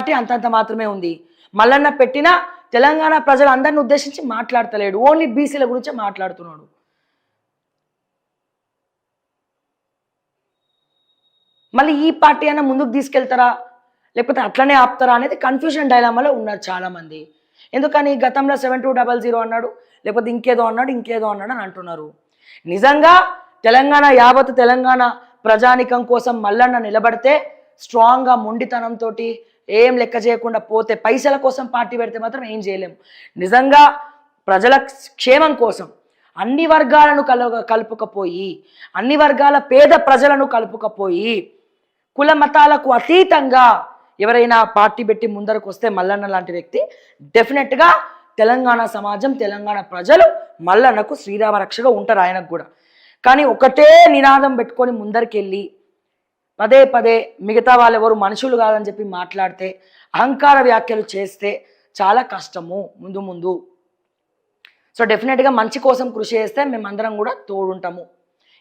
Party అంతంత మాత్రమే ఉంది. మల్లన్న పెట్టిన తెలంగాణ ప్రజలందరిని ఉద్దేశించి మాట్లాడతలేడు, ఓన్లీ బీసీల గురించే మాట్లాడుతున్నాడు. మళ్ళీ ఈ పార్టీ అయినా ముందుకు తీసుకెళ్తారా లేకపోతే అట్లనే ఆపుతారా అనేది కన్ఫ్యూజన్ డైలామాలో ఉన్నారు చాలామంది. ఎందుకని గతంలో 7200 అన్నాడు, లేకపోతే ఇంకేదో అన్నాడు అని అంటున్నారు. నిజంగా యావత్ తెలంగాణ ప్రజానికం కోసం మల్లన్న నిలబడితే స్ట్రాంగ్గా మొండితనంతో ఏం లెక్క చేయకుండా పోతే, పైసల కోసం పార్టీ పెడితే మాత్రం ఏం చేయలేము. నిజంగా ప్రజల క్షేమం కోసం అన్ని వర్గాలను కలుపుకపోయి, అన్ని వర్గాల పేద ప్రజలను కలుపుకపోయి, కుల మతాలకు అతీతంగా ఎవరైనా పార్టీ పెట్టి ముందరకు వస్తే మల్లన్న లాంటి వ్యక్తి డెఫినెట్గా తెలంగాణ సమాజం, తెలంగాణ ప్రజలు మల్లన్నకు శ్రీరామ రక్షగా ఉంటారు, ఆయనకు కూడా. కానీ ఒకటే నినాదం పెట్టుకొని ముందరికెళ్ళి పదే పదే మిగతా వాళ్ళు ఎవరు మనుషులు కాదని చెప్పి మాట్లాడితే, అహంకార వ్యాఖ్యలు చేస్తే చాలా కష్టము ముందు. సో డెఫినెట్గా మంచి కోసం కృషి చేస్తే మేమందరం కూడా తోడుంటాము,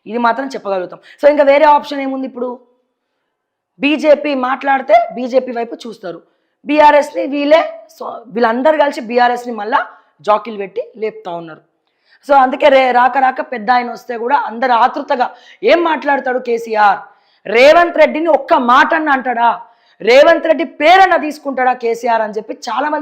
ఇది మాత్రం చెప్పగలుగుతాం. సో ఇంకా వేరే ఆప్షన్ ఏముంది? ఇప్పుడు బీజేపీ మాట్లాడితే బీజేపీ వైపు చూస్తారు, బీఆర్ఎస్ని వీళ్ళందరూ కలిసి బీఆర్ఎస్ని మళ్ళా జాకీలు పెట్టి లేపుతా ఉన్నారు. సో అందుకే రాక పెద్ద ఆయన వస్తే కూడా అందరు ఆతృతగా ఏం మాట్లాడతాడు కేసీఆర్? రేవంత్ రెడ్డిని ఒక్క మాట అంటాడా? రేవంత్ రెడ్డి పేరన్న తీసుకుంటాడా కేసీఆర్ అని చెప్పి చాలా మంది